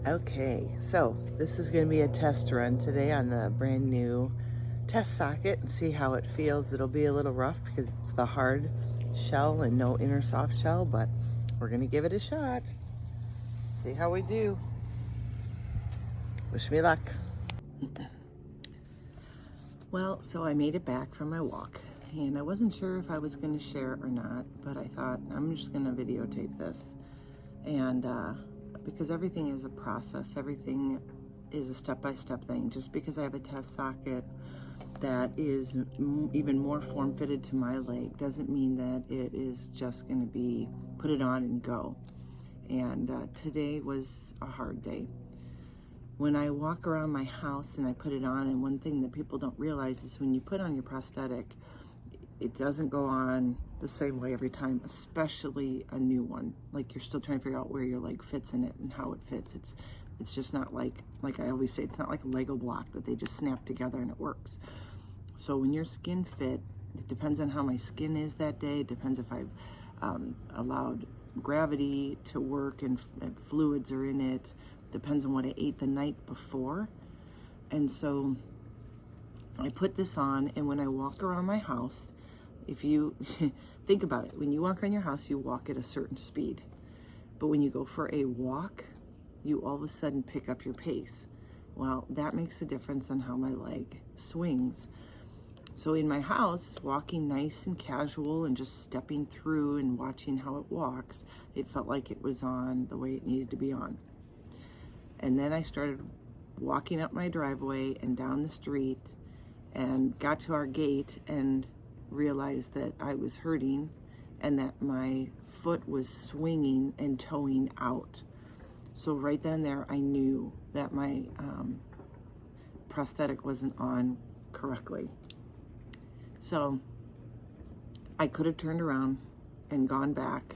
Okay, so this is going to be a test run today on the brand new test socket and see how it feels. It'll be a little rough because it's the hard shell and no inner soft shell, but we're going to give it a shot. See how we do. Wish me luck. Well, so I made it back from my walk and I wasn't sure if I was going to share it or not, but I thought I'm just going to videotape this. And because everything is a process, everything is a step-by-step thing. Just because I have a test socket that is even more form-fitted to my leg doesn't mean that it is just going to be put it on and go. And today was a hard day. When I walk around my house and I put it on, and one thing that people don't realize is when you put on your prosthetic, it doesn't go on the same way every time, especially a new one. Like you're still trying to figure out where your leg fits in it and how it fits. It's just not like I always say, it's not like a Lego block that they just snap together and it works. So when your skin fit, it depends on how my skin is that day. It depends if I've allowed gravity to work and fluids are in it. Depends on what I ate the night before. And so I put this on, and when I walk around my house, if you think about it, when you walk around your house, you walk at a certain speed. But when you go for a walk, you all of a sudden pick up your pace. Well, that makes a difference on how my leg swings. So in my house, walking nice and casual and just stepping through and watching how it walks, it felt like it was on the way it needed to be on. And then I started walking up my driveway and down the street and got to our gate and realized that I was hurting and that my foot was swinging and toeing out. So right then and there, I knew that my prosthetic wasn't on correctly. So I could have turned around and gone back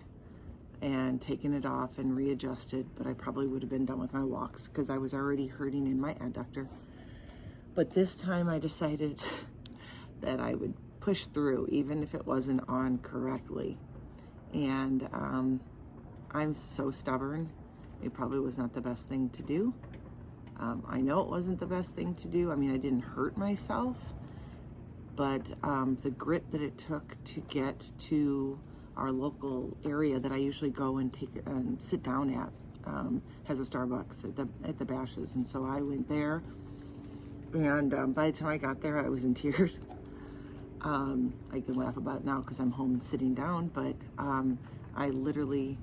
and taken it off and readjusted, but I probably would have been done with my walks because I was already hurting in my adductor. But this time I decided that I would push through even if it wasn't on correctly. And I'm so stubborn. It probably was not the best thing to do. I know it wasn't the best thing to do. I mean, I didn't hurt myself, but the grit that it took to get to our local area that I usually go and sit down at has a Starbucks at the Bashes. And so I went there, and by the time I got there, I was in tears. I can laugh about it now because I'm home and sitting down, but I literally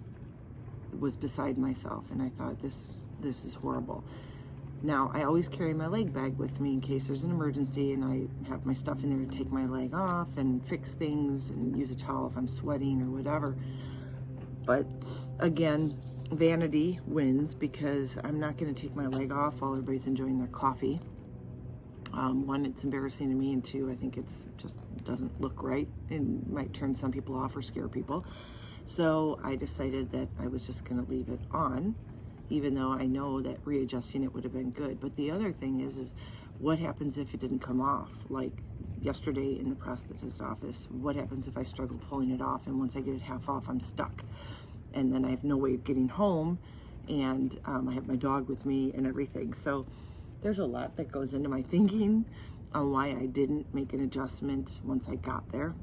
was beside myself, and I thought, this is horrible. Now, I always carry my leg bag with me in case there's an emergency, and I have my stuff in there to take my leg off and fix things and use a towel if I'm sweating or whatever. But again, vanity wins because I'm not going to take my leg off while everybody's enjoying their coffee. One, it's embarrassing to me, and two, I think it's just doesn't look right and might turn some people off or scare people. So I decided that I was just going to leave it on, even though I know that readjusting it would have been good. But the other thing is what happens if it didn't come off? Like yesterday in the prosthetist office, what happens if I struggle pulling it off, and once I get it half off, I'm stuck? And then I have no way of getting home, and I have my dog with me and everything. So there's a lot that goes into my thinking on why I didn't make an adjustment once I got there.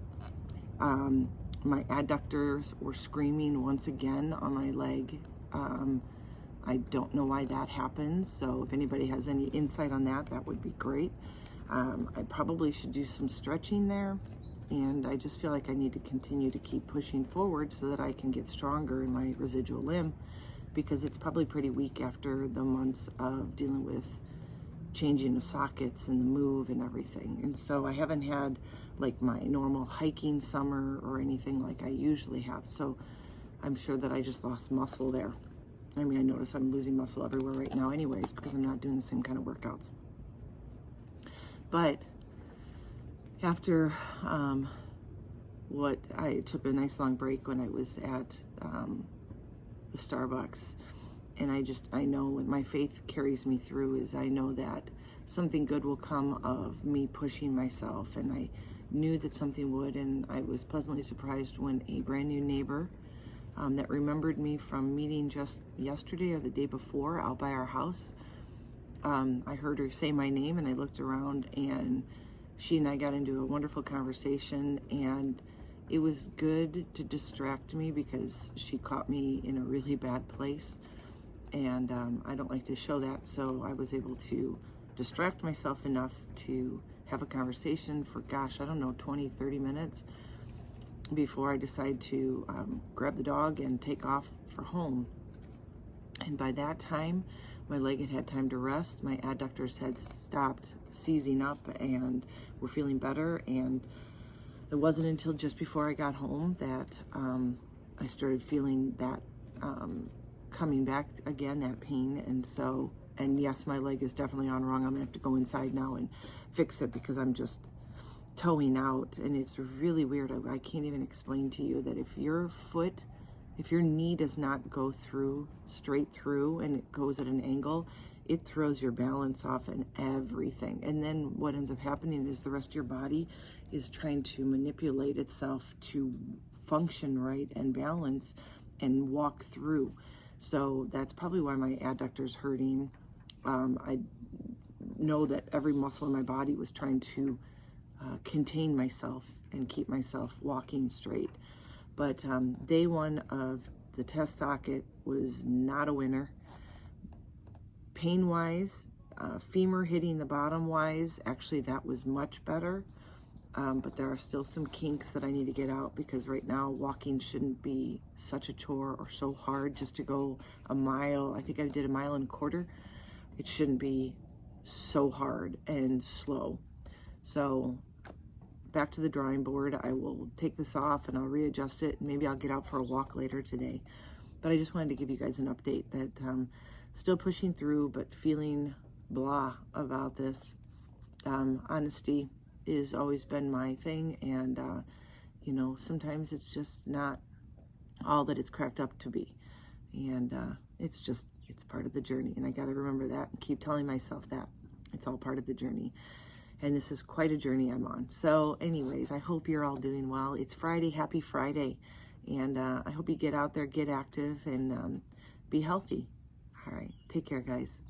My adductors were screaming once again on my leg. I don't know why that happens, so if anybody has any insight on that, that would be great. I probably should do some stretching there, and I just feel like I need to continue to keep pushing forward so that I can get stronger in my residual limb, because it's probably pretty weak after the months of dealing with changing of sockets and the move and everything. And so I haven't had like my normal hiking summer or anything like I usually have. So I'm sure that I just lost muscle there. I mean, I notice I'm losing muscle everywhere right now anyways because I'm not doing the same kind of workouts. But after what I took a nice long break when I was at the Starbucks, and I know what my faith carries me through is I know that something good will come of me pushing myself, and I knew that something would, and I was pleasantly surprised when a brand new neighbor that remembered me from meeting just yesterday or the day before out by our house. I heard her say my name, and I looked around, and she and I got into a wonderful conversation, and it was good to distract me because she caught me in a really bad place, and I don't like to show that, so I was able to distract myself enough to have a conversation for, gosh, I don't know, 20, 30 minutes before I decide to grab the dog and take off for home. And by that time, my leg had had time to rest. My adductors had stopped seizing up and were feeling better. And it wasn't until just before I got home that I started feeling that coming back again, that pain. And yes, my leg is definitely on wrong. I'm gonna have to go inside now and fix it because I'm just towing out. And it's really weird. I can't even explain to you that if your knee does not go straight through and it goes at an angle, it throws your balance off and everything. And then what ends up happening is the rest of your body is trying to manipulate itself to function right and balance and walk through. So that's probably why my adductor's hurting. I know that every muscle in my body was trying to contain myself and keep myself walking straight. But day one of the test socket was not a winner. Pain-wise, femur hitting the bottom-wise, actually that was much better. But there are still some kinks that I need to get out because right now walking shouldn't be such a chore or so hard just to go a mile. I think I did 1.25 miles. It shouldn't be so hard and slow. So back to the drawing board. I will take this off and I'll readjust it. Maybe I'll get out for a walk later today. But I just wanted to give you guys an update that still pushing through, but feeling blah about this. Honesty has always been my thing, and you know, sometimes it's just not all that it's cracked up to be, and it's part of the journey, and I got to remember that and keep telling myself that it's all part of the journey. And this is quite a journey I'm on. So anyways, I hope you're all doing well. It's Friday. Happy Friday. And I hope you get out there, get active, and be healthy. All right. Take care, guys.